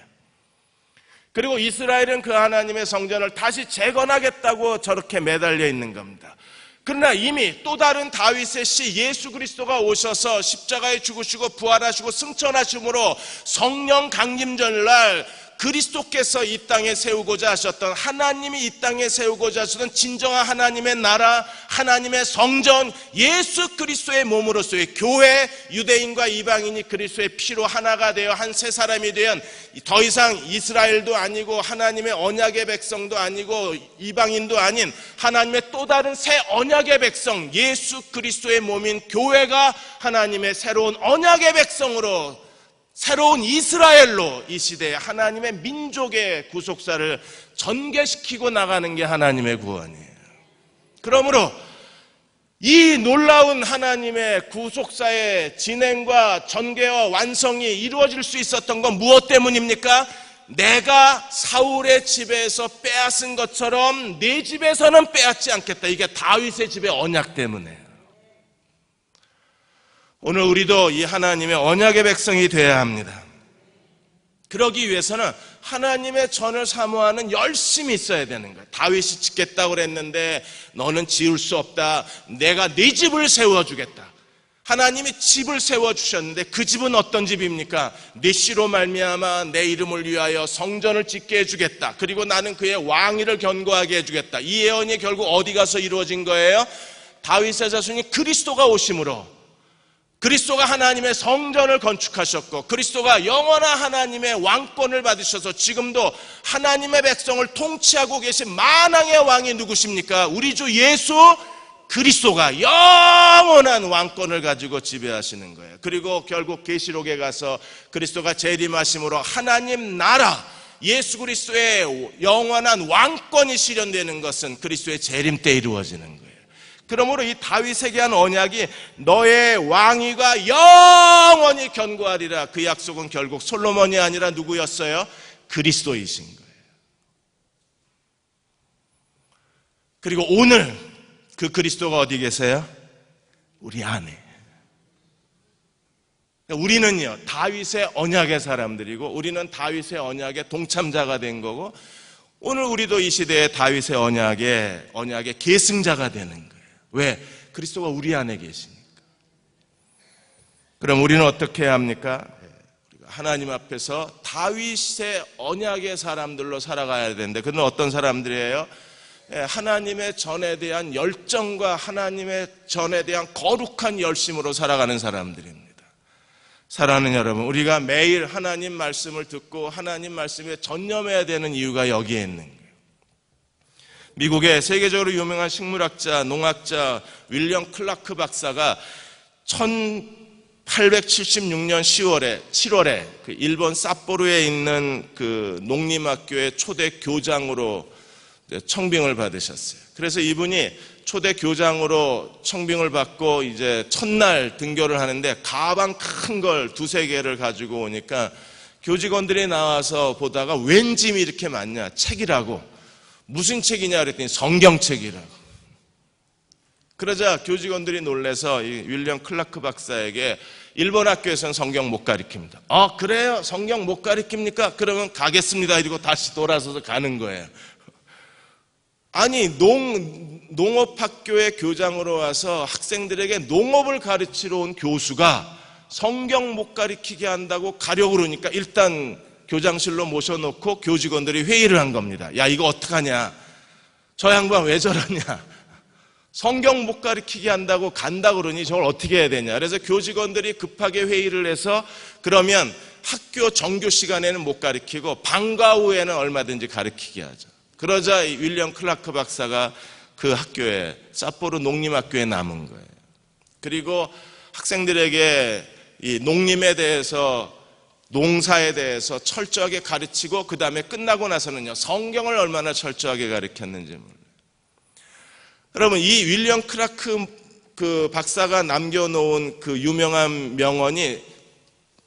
그리고 이스라엘은 그 하나님의 성전을 다시 재건하겠다고 저렇게 매달려 있는 겁니다. 그러나 이미 또 다른 다윗의 씨 예수 그리스도가 오셔서 십자가에 죽으시고 부활하시고 승천하심으로 성령 강림절날 그리스도께서 이 땅에 세우고자 하셨던, 하나님이 이 땅에 세우고자 하셨던 진정한 하나님의 나라, 하나님의 성전, 예수 그리스도의 몸으로서의 교회, 유대인과 이방인이 그리스도의 피로 하나가 되어 한 새 사람이 되어 더 이상 이스라엘도 아니고 하나님의 언약의 백성도 아니고 이방인도 아닌 하나님의 또 다른 새 언약의 백성, 예수 그리스도의 몸인 교회가 하나님의 새로운 언약의 백성으로, 새로운 이스라엘로 이 시대에 하나님의 민족의 구속사를 전개시키고 나가는 게 하나님의 구원이에요. 그러므로 이 놀라운 하나님의 구속사의 진행과 전개와 완성이 이루어질 수 있었던 건 무엇 때문입니까? 내가 사울의 집에서 빼앗은 것처럼 네 집에서는 빼앗지 않겠다. 이게 다윗의 집의 언약 때문에. 오늘 우리도 이 하나님의 언약의 백성이 되어야 합니다. 그러기 위해서는 하나님의 전을 사모하는 열심이 있어야 되는 거예요. 다윗이 짓겠다고 그랬는데 너는 지을 수 없다. 내가 네 집을 세워주겠다. 하나님이 집을 세워주셨는데 그 집은 어떤 집입니까? 네 씨로 말미암아 내 이름을 위하여 성전을 짓게 해주겠다. 그리고 나는 그의 왕위를 견고하게 해주겠다. 이 예언이 결국 어디 가서 이루어진 거예요? 다윗의 자손이 그리스도가 오심으로, 그리스도가 하나님의 성전을 건축하셨고 그리스도가 영원한 하나님의 왕권을 받으셔서 지금도 하나님의 백성을 통치하고 계신 만왕의 왕이 누구십니까? 우리 주 예수 그리스도가 영원한 왕권을 가지고 지배하시는 거예요. 그리고 결국 계시록에 가서 그리스도가 재림하심으로 하나님 나라, 예수 그리스도의 영원한 왕권이 실현되는 것은 그리스도의 재림 때 이루어지는 거예요. 그러므로 이 다윗에게 한 언약이 너의 왕위가 영원히 견고하리라, 그 약속은 결국 솔로몬이 아니라 누구였어요? 그리스도이신 거예요. 그리고 오늘 그 그리스도가 어디 계세요? 우리 안에. 우리는요, 다윗의 언약의 사람들이고 우리는 다윗의 언약의 동참자가 된 거고, 오늘 우리도 이 시대에 다윗의 언약의 계승자가 되는 거예요. 왜? 그리스도가 우리 안에 계시니까. 그럼 우리는 어떻게 해야 합니까? 하나님 앞에서 다윗의 언약의 사람들로 살아가야 되는데, 그는 어떤 사람들이에요? 하나님의 전에 대한 열정과 하나님의 전에 대한 거룩한 열심으로 살아가는 사람들입니다. 사랑하는 여러분, 우리가 매일 하나님 말씀을 듣고 하나님 말씀에 전념해야 되는 이유가 여기에 있는 거예요. 미국의 세계적으로 유명한 식물학자, 농학자 윌리엄 클라크 박사가 1876년 7월에 그 일본 삿포로에 있는 그 농림학교의 초대 교장으로 청빙을 받으셨어요. 그래서 이분이 초대 교장으로 청빙을 받고 이제 첫날 등교를 하는데 가방 큰 걸 2-3개를 가지고 오니까 교직원들이 나와서 보다가 웬 짐이 이렇게 많냐, 책이라고. 무슨 책이냐 그랬더니 성경책이라고. 그러자 교직원들이 놀라서 이 윌리엄 클라크 박사에게 일본 학교에서는 성경 못 가르칩니다. 그래요? 성경 못 가르칩니까? 그러면 가겠습니다. 이러고 다시 돌아서서 가는 거예요. 아니, 농업학교의 교장으로 와서 학생들에게 농업을 가르치러 온 교수가 성경 못 가르치게 한다고 가려고 그러니까 일단 교장실로 모셔놓고 교직원들이 회의를 한 겁니다. 야, 이거 어떡하냐? 저 양반 왜 저러냐? 성경 못 가르치게 한다고 간다 그러니 저걸 어떻게 해야 되냐? 그래서 교직원들이 급하게 회의를 해서 그러면 학교 정규 시간에는 못 가르치고 방과 후에는 얼마든지 가르치게 하자. 그러자 윌리엄 클라크 박사가 그 학교에, 삿포로 농림학교에 남은 거예요. 그리고 학생들에게 이 농림에 대해서, 농사에 대해서 철저하게 가르치고 그 다음에 끝나고 나서는요, 성경을 얼마나 철저하게 가르쳤는지 몰라요. 여러분, 이 윌리엄 클라크 그 박사가 남겨놓은 그 유명한 명언이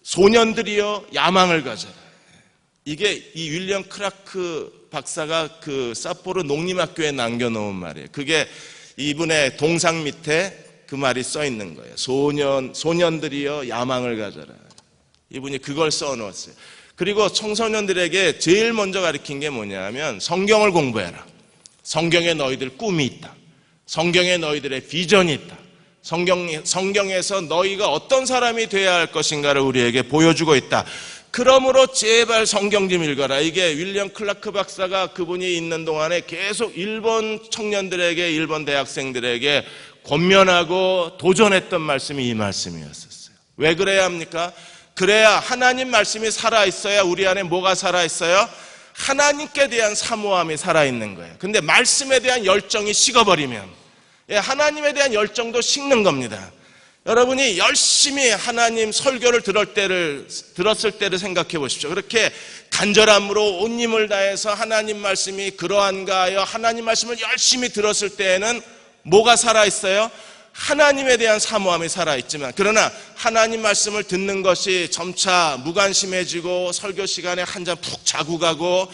소년들이여 야망을 가져라. 이게 이 윌리엄 클라크 박사가 그 삿포로 농림학교에 남겨놓은 말이에요. 그게 이분의 동상 밑에 그 말이 써 있는 거예요. 소년들이여 야망을 가져라. 이분이 그걸 써놓았어요. 그리고 청소년들에게 제일 먼저 가르친 게 뭐냐면 성경을 공부해라. 성경에 너희들 꿈이 있다. 성경에 너희들의 비전이 있다. 성경에서 너희가 어떤 사람이 되어야 할 것인가를 우리에게 보여주고 있다. 그러므로 제발 성경 좀 읽어라. 이게 윌리엄 클라크 박사가 그분이 있는 동안에 계속 일본 청년들에게, 일본 대학생들에게 권면하고 도전했던 말씀이 이 말씀이었었어요. 왜 그래야 합니까? 그래야 하나님 말씀이 살아있어야 우리 안에 뭐가 살아있어요? 하나님께 대한 사모함이 살아있는 거예요. 근데 말씀에 대한 열정이 식어버리면 하나님에 대한 열정도 식는 겁니다. 여러분이 열심히 하나님 설교를 들었을 때를 생각해 보십시오. 그렇게 간절함으로 온 힘을 다해서 하나님 말씀이 그러한가 하여 하나님 말씀을 열심히 들었을 때에는 뭐가 살아있어요? 하나님에 대한 사모함이 살아있지만, 그러나 하나님 말씀을 듣는 것이 점차 무관심해지고 설교 시간에 한 잔 푹 자고 가고,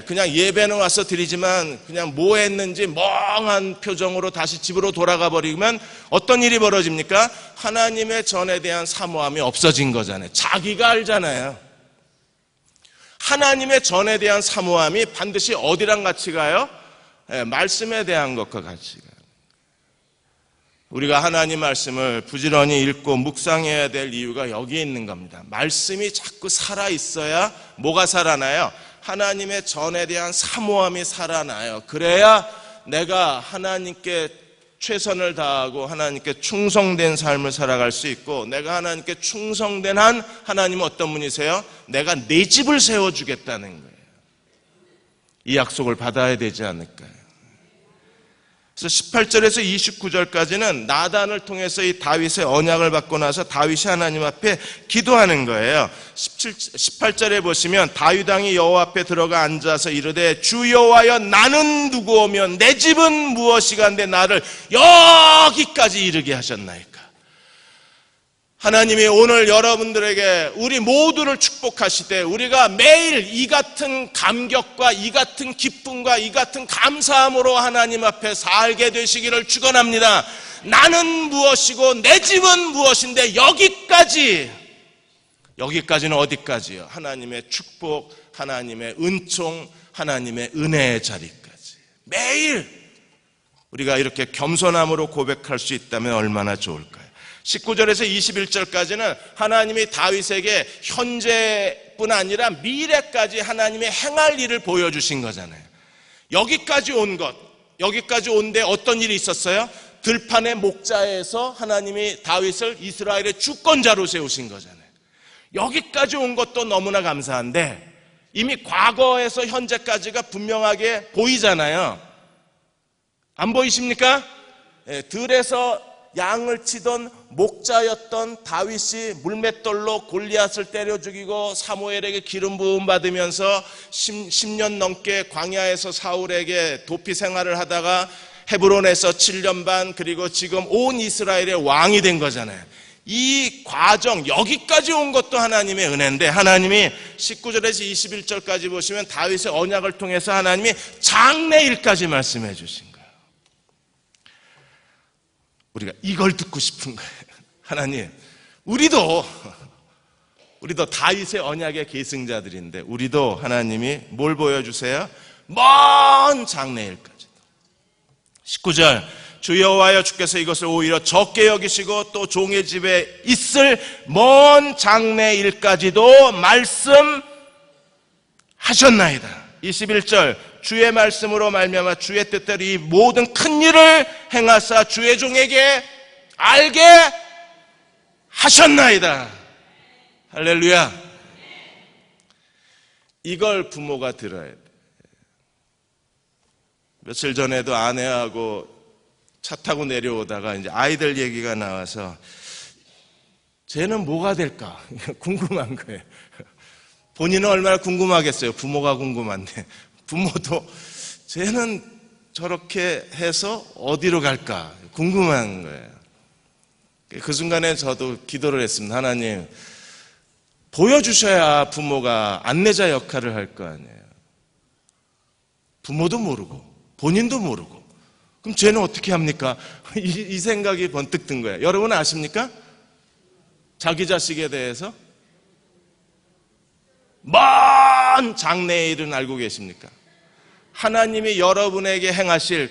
그냥 예배는 와서 드리지만 그냥 뭐 했는지 멍한 표정으로 다시 집으로 돌아가 버리면 어떤 일이 벌어집니까? 하나님의 전에 대한 사모함이 없어진 거잖아요. 자기가 알잖아요. 하나님의 전에 대한 사모함이 반드시 어디랑 같이 가요? 말씀에 대한 것과 같이 가요. 우리가 하나님 말씀을 부지런히 읽고 묵상해야 될 이유가 여기에 있는 겁니다. 말씀이 자꾸 살아있어야 뭐가 살아나요? 하나님의 전에 대한 사모함이 살아나요. 그래야 내가 하나님께 최선을 다하고 하나님께 충성된 삶을 살아갈 수 있고, 내가 하나님께 충성된 한 하나님은 어떤 분이세요? 내가 내 집을 세워주겠다는 거예요. 이 약속을 받아야 되지 않을까요? 그래서 18절에서 29절까지는 나단을 통해서 이 다윗의 언약을 받고 나서 다윗이 하나님 앞에 기도하는 거예요. 18절에 보시면 다윗 왕이 여호와 앞에 들어가 앉아서 이르되 주 여호와여 나는 누구오며 내 집은 무엇이간데 나를 여기까지 이르게 하셨나이까. 하나님이 오늘 여러분들에게 우리 모두를 축복하시되 우리가 매일 이 같은 감격과 이 같은 기쁨과 이 같은 감사함으로 하나님 앞에 살게 되시기를 축원합니다. 나는 무엇이고 내 집은 무엇인데 여기까지는 어디까지요? 하나님의 축복, 하나님의 은총, 하나님의 은혜의 자리까지 매일 우리가 이렇게 겸손함으로 고백할 수 있다면 얼마나 좋을까요? 19절에서 21절까지는 하나님이 다윗에게 현재뿐 아니라 미래까지 하나님의 행할 일을 보여주신 거잖아요. 여기까지 온데 어떤 일이 있었어요? 들판의 목자에서 하나님이 다윗을 이스라엘의 주권자로 세우신 거잖아요. 여기까지 온 것도 너무나 감사한데 이미 과거에서 현재까지가 분명하게 보이잖아요. 안 보이십니까? 들에서 양을 치던 목자였던 다윗이 물맷돌로 골리앗을 때려 죽이고 사무엘에게 기름 부음 받으면서 10년 넘게 광야에서 사울에게 도피 생활을 하다가 헤브론에서 7년 반, 그리고 지금 온 이스라엘의 왕이 된 거잖아요. 이 과정, 여기까지 온 것도 하나님의 은혜인데, 하나님이 19절에서 21절까지 보시면 다윗의 언약을 통해서 하나님이 장래일까지 말씀해 주신 거예요. 우리가 이걸 듣고 싶은 거예요. 하나님, 우리도 다윗의 언약의 계승자들인데 우리도 하나님이 뭘 보여주세요? 먼 장래일까지도. 19절, 주 여호와여 주께서 이것을 오히려 적게 여기시고 또 종의 집에 있을 먼 장래일까지도 말씀하셨나이다. 21절, 주의 말씀으로 말미암아 주의 뜻대로 이 모든 큰 일을 행하사 주의 종에게 알게 하셨나이다. 할렐루야. 이걸 부모가 들어야 돼. 며칠 전에도 아내하고 차 타고 내려오다가 이제 아이들 얘기가 나와서 쟤는 뭐가 될까 궁금한 거예요. 본인은 얼마나 궁금하겠어요. 부모가 궁금한데 부모도 쟤는 저렇게 해서 어디로 갈까 궁금한 거예요. 그 순간에 저도 기도를 했습니다. 하나님, 보여주셔야 부모가 안내자 역할을 할 거 아니에요. 부모도 모르고 본인도 모르고 그럼 쟤는 어떻게 합니까? 이 생각이 번뜩 든 거예요. 여러분 아십니까? 자기 자식에 대해서 먼 장래의 일은 알고 계십니까? 하나님이 여러분에게 행하실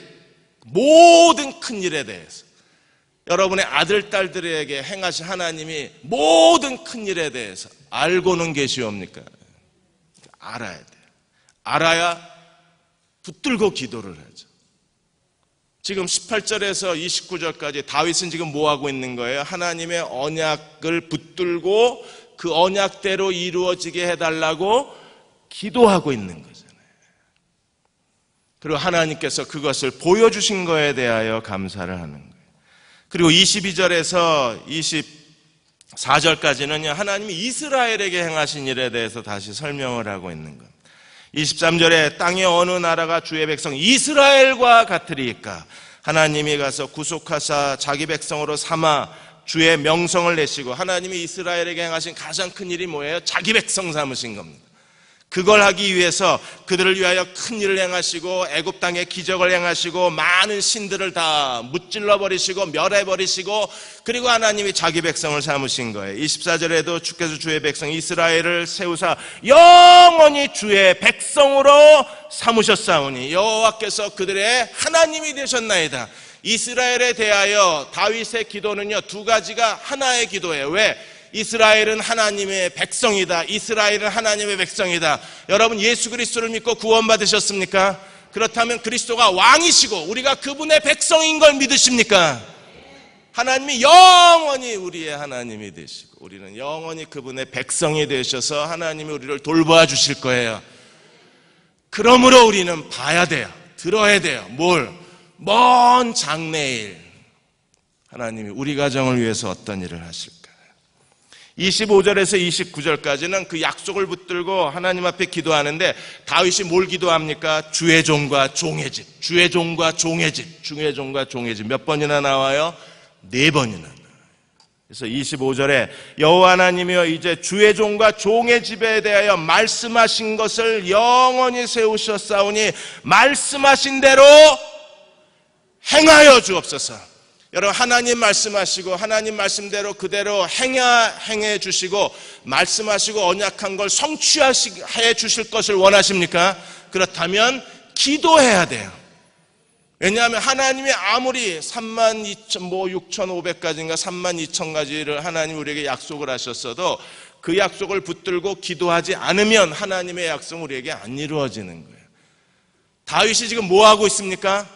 모든 큰 일에 대해서, 여러분의 아들, 딸들에게 행하실 하나님이 모든 큰 일에 대해서 알고는 계시옵니까? 알아야 돼요. 알아야 붙들고 기도를 하죠. 지금 18절에서 29절까지 다윗은 지금 뭐 하고 있는 거예요? 하나님의 언약을 붙들고 그 언약대로 이루어지게 해달라고 기도하고 있는 거잖아요. 그리고 하나님께서 그것을 보여주신 거에 대하여 감사를 하는 거예요. 그리고 22절에서 24절까지는 하나님이 이스라엘에게 행하신 일에 대해서 다시 설명을 하고 있는 겁니다. 23절에 땅의 어느 나라가 주의 백성 이스라엘과 같으리까? 하나님이 가서 구속하사 자기 백성으로 삼아 주의 명성을 내시고, 하나님이 이스라엘에게 행하신 가장 큰 일이 뭐예요? 자기 백성 삼으신 겁니다. 그걸 하기 위해서 그들을 위하여 큰 일을 행하시고 애굽 땅에 기적을 행하시고 많은 신들을 다 무찔러 버리시고 멸해 버리시고, 그리고 하나님이 자기 백성을 삼으신 거예요. 24절에도 주께서 주의 백성 이스라엘을 세우사 영원히 주의 백성으로 삼으셨사오니 여호와께서 그들의 하나님이 되셨나이다. 이스라엘에 대하여 다윗의 기도는요, 두 가지가 하나의 기도예요. 왜? 이스라엘은 하나님의 백성이다. 이스라엘은 하나님의 백성이다. 여러분, 예수 그리스도를 믿고 구원받으셨습니까? 그렇다면 그리스도가 왕이시고 우리가 그분의 백성인 걸 믿으십니까? 하나님이 영원히 우리의 하나님이 되시고 우리는 영원히 그분의 백성이 되셔서 하나님이 우리를 돌보아 주실 거예요. 그러므로 우리는 봐야 돼요. 들어야 돼요. 뭘? 먼 장래일 하나님이 우리 가정을 위해서 어떤 일을 하실까? 25절에서 29절까지는 그 약속을 붙들고 하나님 앞에 기도하는데, 다윗이 뭘 기도합니까? 주의 종과 종의 집, 주의 종과 종의 집, 주의 종과 종의 집. 몇 번이나 나와요? 4번이나 나와요. 그래서 25절에 여호와 하나님이여 이제 주의 종과 종의 집에 대하여 말씀하신 것을 영원히 세우셨사오니 말씀하신 대로 행하여 주옵소서. 여러분, 하나님 말씀하시고 하나님 말씀대로 그대로 행해 주시고 말씀하시고 언약한 걸 성취해 주실 것을 원하십니까? 그렇다면 기도해야 돼요. 왜냐하면 하나님이 아무리 6,500가지인가 32,000가지를 하나님 우리에게 약속을 하셨어도 그 약속을 붙들고 기도하지 않으면 하나님의 약속은 우리에게 안 이루어지는 거예요. 다윗이 지금 뭐 하고 있습니까?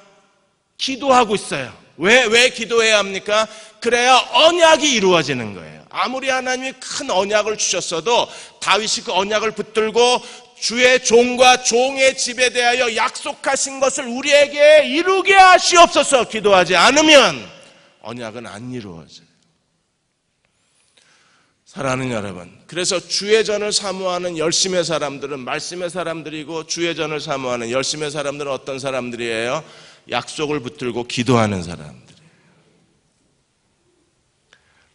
기도하고 있어요. 왜 기도해야 합니까? 그래야 언약이 이루어지는 거예요. 아무리 하나님이 큰 언약을 주셨어도 다윗이 그 언약을 붙들고 주의 종과 종의 집에 대하여 약속하신 것을 우리에게 이루게 하시옵소서 기도하지 않으면 언약은 안 이루어져요. 사랑하는 여러분, 그래서 주의 전을 사모하는 열심의 사람들은 말씀의 사람들이고, 주의 전을 사모하는 열심의 사람들은 어떤 사람들이에요? 약속을 붙들고 기도하는 사람들이에요.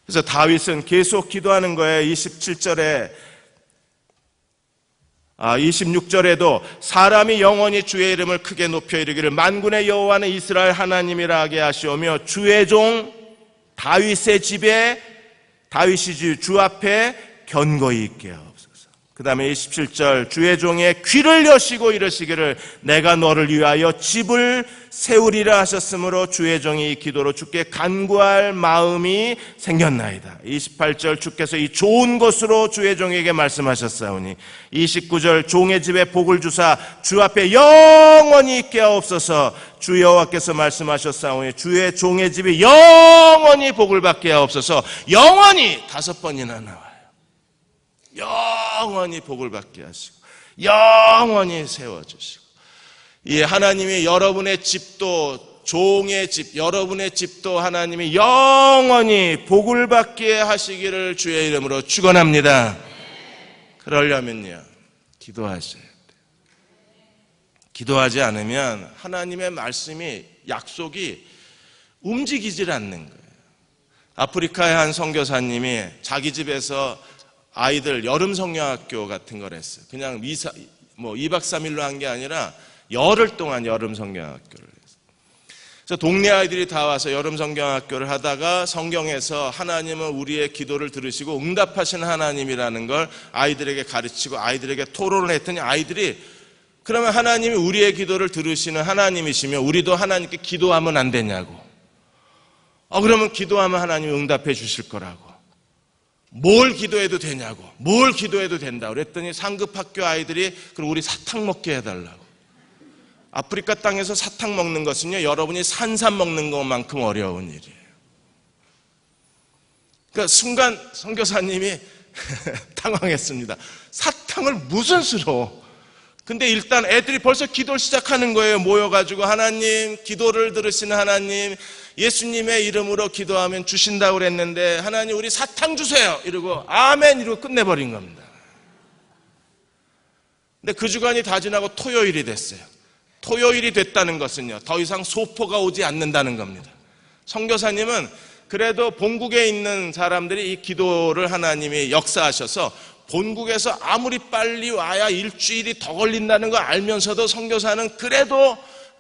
그래서 다윗은 계속 기도하는 거예요. 26절에도 사람이 영원히 주의 이름을 크게 높여 이르기를 만군의 여호와는 이스라엘 하나님이라 하게 하시오며 주의 종 다윗의 집에 다윗이 주 앞에 견고히 있게 하옵소서. 그 다음에 27절 주의 종의 귀를 여시고 이르시기를 내가 너를 위하여 집을 세우리라 하셨으므로 주의 종이 이 기도로 주께 간구할 마음이 생겼나이다. 28절 주께서 이 좋은 것으로 주의 종에게 말씀하셨사오니 29절 종의 집에 복을 주사 주 앞에 영원히 있게 하옵소서. 주 여호와께서 말씀하셨사오니 주의 종의 집이 영원히 복을 받게 하옵소서. 영원히 5번이나 나와요. 영원히 복을 받게 하시고 영원히 세워주시고, 이 하나님이 여러분의 집도 종의 집, 여러분의 집도 하나님이 영원히 복을 받게 하시기를 주의 이름으로 축원합니다. 그러려면요, 기도하셔야 돼요. 기도하지 않으면 하나님의 말씀이, 약속이 움직이질 않는 거예요. 아프리카의 한 선교사님이 자기 집에서 아이들 여름 성경학교 같은 걸 했어요. 그냥 2박 3일로 한 게 아니라 열흘 동안 여름 성경학교를 했어요. 그래서 동네 아이들이 다 와서 여름 성경학교를 하다가 성경에서 하나님은 우리의 기도를 들으시고 응답하시는 하나님이라는 걸 아이들에게 가르치고 아이들에게 토론을 했더니 아이들이, 그러면 하나님이 우리의 기도를 들으시는 하나님이시면 우리도 하나님께 기도하면 안 되냐고. 그러면 기도하면 하나님이 응답해 주실 거라고. 뭘 기도해도 되냐고. 뭘 기도해도 된다고 그랬더니 상급학교 아이들이 그럼 우리 사탕 먹게 해달라고. 아프리카 땅에서 사탕 먹는 것은요, 여러분이 산삼 먹는 것만큼 어려운 일이에요. 그러니까 순간 선교사님이 당황했습니다. 사탕을 무슨 수로. 근데 일단 애들이 벌써 기도를 시작하는 거예요. 모여가지고 하나님, 기도를 들으시는 하나님, 예수님의 이름으로 기도하면 주신다고 그랬는데 하나님 우리 사탕 주세요 이러고 아멘 이러고 끝내버린 겁니다. 근데 그 주간이 다 지나고 토요일이 됐어요. 토요일이 됐다는 것은요, 더 이상 소포가 오지 않는다는 겁니다. 선교사님은 그래도 본국에 있는 사람들이 이 기도를 하나님이 역사하셔서 본국에서 아무리 빨리 와야 일주일이 더 걸린다는 걸 알면서도 선교사는 그래도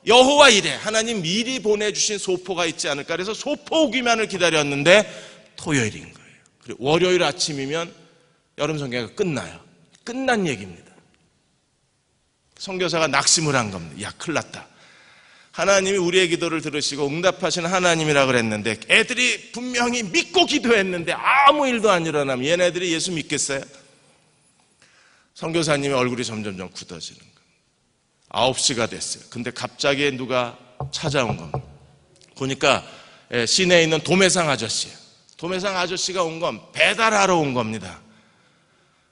여호와 이래, 하나님 미리 보내주신 소포가 있지 않을까, 그래서 소포 오기만을 기다렸는데 토요일인 거예요. 그리고 월요일 아침이면 여름 선교가 끝나요. 끝난 얘기입니다. 선교사가 낙심을 한 겁니다. 야, 큰일 났다. 하나님이 우리의 기도를 들으시고 응답하시는 하나님이라 그랬는데 애들이 분명히 믿고 기도했는데 아무 일도 안 일어나면 얘네들이 예수 믿겠어요? 선교사님의 얼굴이 점점점 굳어지는 거예요. 9시가 됐어요. 근데 갑자기 누가 찾아온 겁니다. 보니까 시내에 있는 도매상 아저씨예요. 도매상 아저씨가 온 건 배달하러 온 겁니다.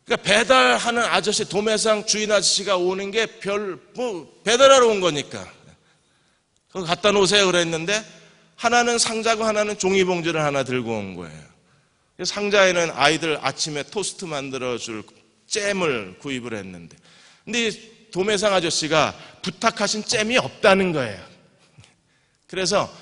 그러니까 배달하는 아저씨, 도매상 주인 아저씨가 오는 게 배달하러 온 거니까 그거 갖다 놓으세요 그랬는데 하나는 상자고 하나는 종이봉지를 하나 들고 온 거예요. 상자에는 아이들 아침에 토스트 만들어줄 잼을 구입을 했는데, 근데 도매상 아저씨가 부탁하신 잼이 없다는 거예요. 그래서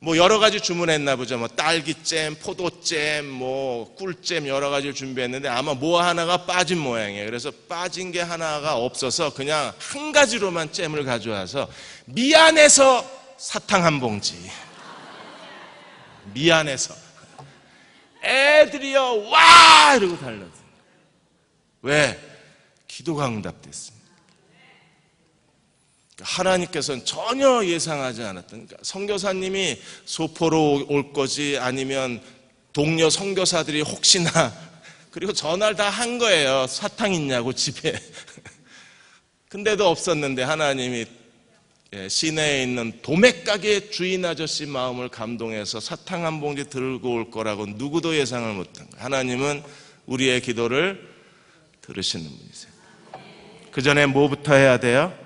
뭐 여러 가지 주문했나 보죠. 뭐 딸기잼, 포도잼, 뭐 꿀잼 여러 가지를 준비했는데 아마 뭐 하나가 빠진 모양이에요. 그래서 빠진 게 하나가 없어서 그냥 한 가지로만 잼을 가져와서 미안해서 사탕 한 봉지. 미안해서. 애들이요, 와! 이러고 달려들어요. 왜? 기도가 응답됐습니다. 하나님께서는 전혀 예상하지 않았던, 그러니까 선교사님이 소포로 올 거지 아니면 동료 선교사들이 혹시나, 그리고 전화를 다 한 거예요. 사탕 있냐고 집에. 근데도 없었는데 하나님이 시내에 있는 도매가게 주인 아저씨 마음을 감동해서 사탕 한 봉지 들고 올 거라고 누구도 예상을 못한 거예요. 하나님은 우리의 기도를 들으시는 분이세요. 그 전에 뭐부터 해야 돼요?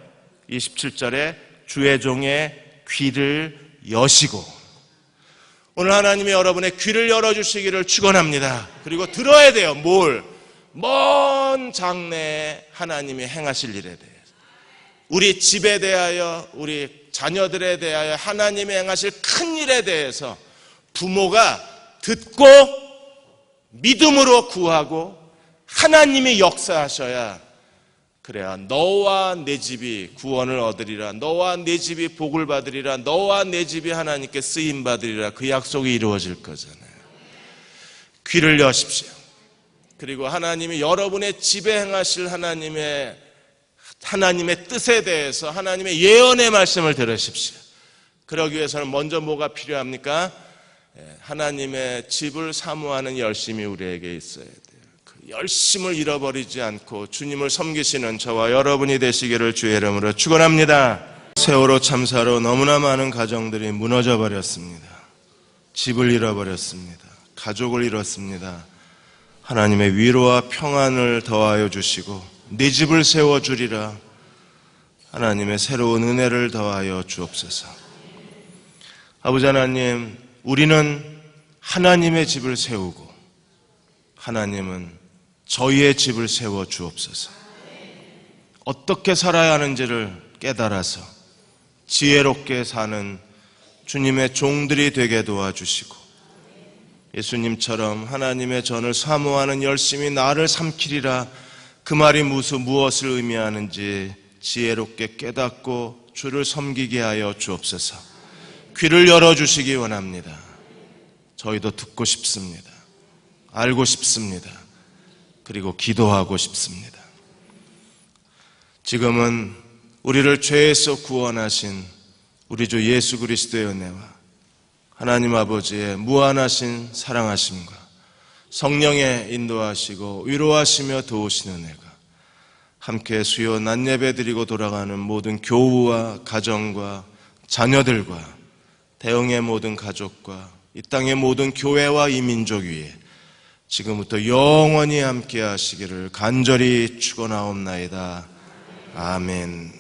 27절에 주의 종의 귀를 여시고, 오늘 하나님이 여러분의 귀를 열어주시기를 축원합니다. 그리고 들어야 돼요. 뭘? 먼 장래에 하나님이 행하실 일에 대해서, 우리 집에 대하여, 우리 자녀들에 대하여 하나님이 행하실 큰 일에 대해서 부모가 듣고 믿음으로 구하고 하나님이 역사하셔야, 그래야 너와 내 집이 구원을 얻으리라, 너와 내 집이 복을 받으리라, 너와 내 집이 하나님께 쓰임 받으리라, 그 약속이 이루어질 거잖아요. 귀를 여십시오. 그리고 하나님이 여러분의 집에 행하실 하나님의 뜻에 대해서 하나님의 예언의 말씀을 들으십시오. 그러기 위해서는 먼저 뭐가 필요합니까? 하나님의 집을 사모하는 열심이 우리에게 있어야 돼요. 열심을 잃어버리지 않고 주님을 섬기시는 저와 여러분이 되시기를 주의 이름으로 축원합니다. 세월호 참사로 너무나 많은 가정들이 무너져 버렸습니다. 집을 잃어버렸습니다. 가족을 잃었습니다. 하나님의 위로와 평안을 더하여 주시고 네 집을 세워주리라, 하나님의 새로운 은혜를 더하여 주옵소서. 아버지 하나님, 우리는 하나님의 집을 세우고 하나님은 저희의 집을 세워 주옵소서. 어떻게 살아야 하는지를 깨달아서 지혜롭게 사는 주님의 종들이 되게 도와주시고, 예수님처럼 하나님의 전을 사모하는 열심히 나를 삼키리라, 그 말이 무엇을 의미하는지 지혜롭게 깨닫고 주를 섬기게 하여 주옵소서. 귀를 열어주시기 원합니다. 저희도 듣고 싶습니다. 알고 싶습니다. 그리고 기도하고 싶습니다. 지금은 우리를 죄에서 구원하신 우리 주 예수 그리스도의 은혜와 하나님 아버지의 무한하신 사랑하심과 성령의 인도하시고 위로하시며 도우시는 은혜가 함께 수요 낮 예배 드리고 돌아가는 모든 교우와 가정과 자녀들과 대흥의 모든 가족과 이 땅의 모든 교회와 이 민족 위에 지금부터 영원히 함께 하시기를 간절히 축원하옵나이다. 아멘.